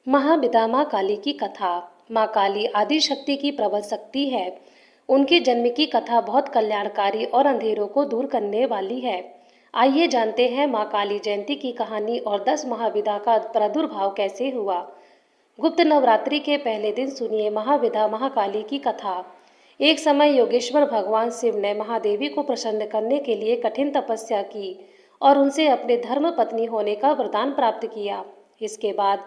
महाबिदा माँ काली की कथा। माँ काली आदि शक्ति की प्रबल शक्ति है। उनके जन्म की कथा बहुत कल्याणकारी और अंधेरों को दूर करने वाली है। आइए जानते हैं माँ काली जयंती की कहानी और 10 महाविदा का प्रादुर्भाव कैसे हुआ। गुप्त नवरात्रि के पहले दिन सुनिए महाविदा महाकाली की कथा। एक समय योगेश्वर भगवान शिव ने महादेवी को प्रसन्न करने के लिए कठिन तपस्या की और उनसे अपने धर्म पत्नी होने का वरदान प्राप्त किया। इसके बाद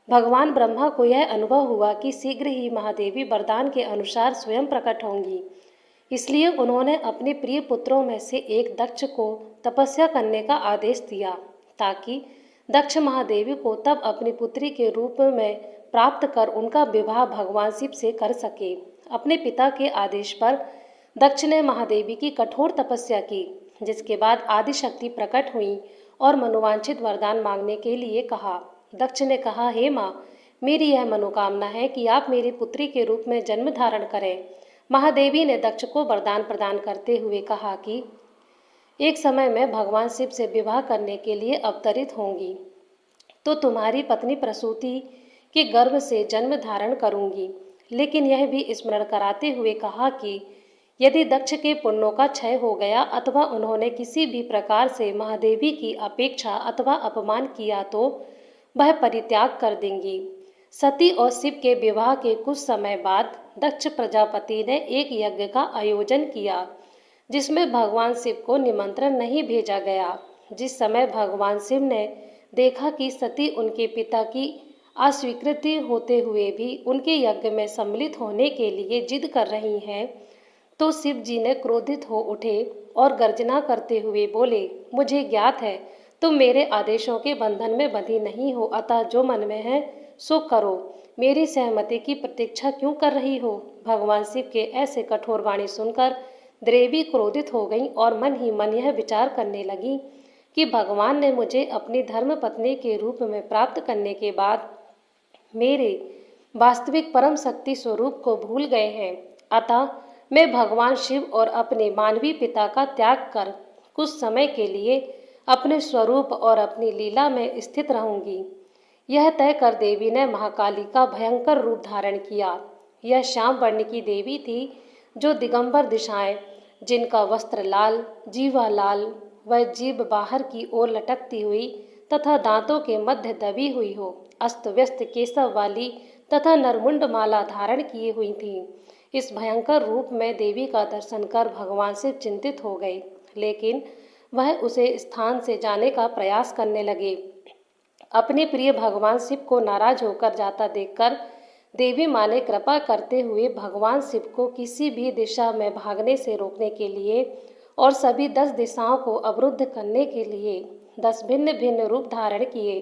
भगवान ब्रह्मा को यह अनुभव हुआ कि शीघ्र ही महादेवी वरदान के अनुसार स्वयं प्रकट होंगी। इसलिए उन्होंने अपने प्रिय पुत्रों में से एक दक्ष को तपस्या करने का आदेश दिया, ताकि दक्ष महादेवी को तब अपनी पुत्री के रूप में प्राप्त कर उनका विवाह भगवान शिव से कर सके। अपने पिता के आदेश पर दक्ष ने महादेवी की कठोर तपस्या की, जिसके बाद आदि शक्ति प्रकट हुई और मनोवांछित वरदान मांगने के लिए कहा। दक्ष ने कहा, हे माँ, मेरी यह मनोकामना है कि आप मेरी पुत्री के रूप में जन्म धारण करें। महादेवी ने दक्ष को वरदान प्रदान करते हुए कहा कि एक समय मैं भगवान शिव से विवाह करने के लिए अवतरित होंगी, तो तुम्हारी पत्नी प्रसूति के गर्भ से जन्म धारण करूंगी। लेकिन यह भी स्मरण कराते हुए कहा कि यदि दक्ष के पुण्यों का क्षय हो गया अथवा उन्होंने किसी भी प्रकार से महादेवी की अपेक्षा अथवा अपमान किया तो वह परित्याग कर देंगी। सती और शिव के विवाह के कुछ समय बाद दक्ष प्रजापति ने एक यज्ञ का आयोजन किया, जिसमें भगवान शिव को निमंत्रण नहीं भेजा गया। जिस समय भगवान शिव ने देखा कि सती उनके पिता की अस्वीकृति होते हुए भी उनके यज्ञ में सम्मिलित होने के लिए जिद कर रही हैं, तो शिव जी ने क्रोधित हो उठे और गर्जना करते हुए बोले, मुझे ज्ञात है तुम मेरे आदेशों के बंधन में बंधी नहीं हो, अतः जो मन में है सो करो। मेरी सहमति की प्रतीक्षा क्यों कर रही हो? भगवान शिव के ऐसे कठोर वाणी सुनकर देवी क्रोधित हो गई और मन ही मन यह विचार करने लगी कि भगवान ने मुझे अपनी धर्म पत्नी के रूप में प्राप्त करने के बाद मेरे वास्तविक परम शक्ति स्वरूप को भूल गए हैं। अतः मैं भगवान शिव और अपने मानवीय पिता का त्याग कर कुछ समय के लिए अपने स्वरूप और अपनी लीला में स्थित रहूंगी। यह तय कर देवी ने महाकाली का भयंकर रूप धारण किया। यह श्याम वर्ण की देवी थी, जो दिगंबर दिशाएं, जिनका वस्त्र लाल, जीवा लाल, वह जीभ बाहर की ओर लटकती हुई तथा दांतों के मध्य दबी हुई हो, अस्त व्यस्त केशव वाली तथा नरमुंड माला धारण किए हुई थी। इस भयंकर रूप में देवी का दर्शन कर भगवान शिव चिंतित हो गए, लेकिन वह उसे स्थान से जाने का प्रयास करने लगे। अपने प्रिय भगवान शिव को नाराज होकर जाता देखकर देवी माँ ने कृपा करते हुए भगवान शिव को किसी भी दिशा में भागने से रोकने के लिए और सभी 10 दिशाओं को अवरुद्ध करने के लिए 10 भिन्न भिन्न रूप धारण किए।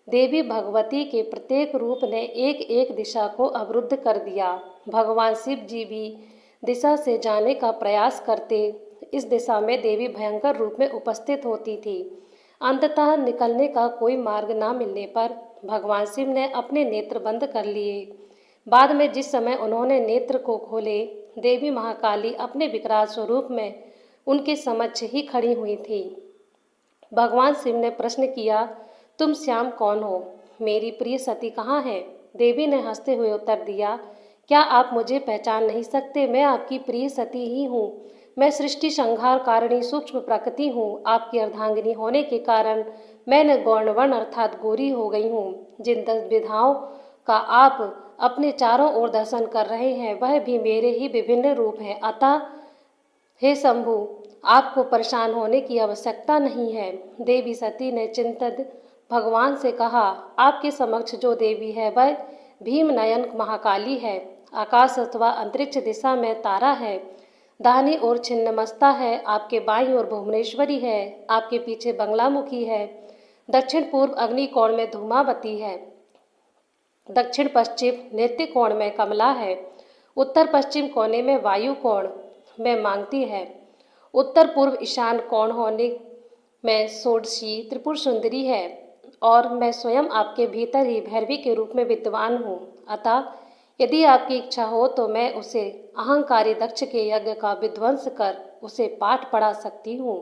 देवी भगवती के प्रत्येक रूप ने एक एक दिशा को अवरुद्ध कर दिया। भगवान शिव जी भी दिशा से जाने का प्रयास करते। इस दिशा में देवी भयंकर रूप में उपस्थित होती थी। अंततः निकलने का कोई मार्ग न मिलने पर भगवान शिव ने अपने नेत्र बंद कर लिए। बाद में जिस समय उन्होंने नेत्र को खोले, देवी महाकाली अपने विकराल स्वरूप में उनके समक्ष ही खड़ी हुई थी। भगवान शिव ने प्रश्न किया, तुम श्याम कौन हो? मेरी प्रिय सती कहाँ है? देवी ने हंसते हुए उत्तर दिया, क्या आप मुझे पहचान नहीं सकते? मैं आपकी प्रिय सती ही हूँ। मैं सृष्टि संहार कारिणी सूक्ष्म प्रकृति हूँ। आपकी अर्धांगिनी होने के कारण मैं गौणवर्ण अर्थात गोरी हो गई हूँ। जिन 10 विधाओं का आप अपने चारों ओर दर्शन कर रहे हैं, वह भी मेरे ही विभिन्न रूप हैं। अतः हे शंभु, आपको परेशान होने की आवश्यकता नहीं है। देवी सती ने चिंतित भगवान से कहा, आपके समक्ष जो देवी है वह भीम नयन महाकाली है। आकाश अथवा अंतरिक्ष दिशा में तारा है, दाहिनी ओर छिन्नमस्ता है, आपके बाईं ओर भुवनेश्वरी है, आपके पीछे बंगलामुखी है, दक्षिण पूर्व अग्निकोण में धूमावती है, दक्षिण पश्चिम नैत्य कोण में कमला है, उत्तर पश्चिम कोने में वायु कोण में मांगती है, उत्तर पूर्व ईशान कोण होने में षोडशी त्रिपुर सुंदरी है, और मैं स्वयं आपके भीतर ही भैरवी के रूप में विद्वान हूँ। अतः यदि आपकी इच्छा हो तो मैं उसे अहंकारी दक्ष के यज्ञ का विध्वंस कर उसे पाठ पढ़ा सकती हूँ।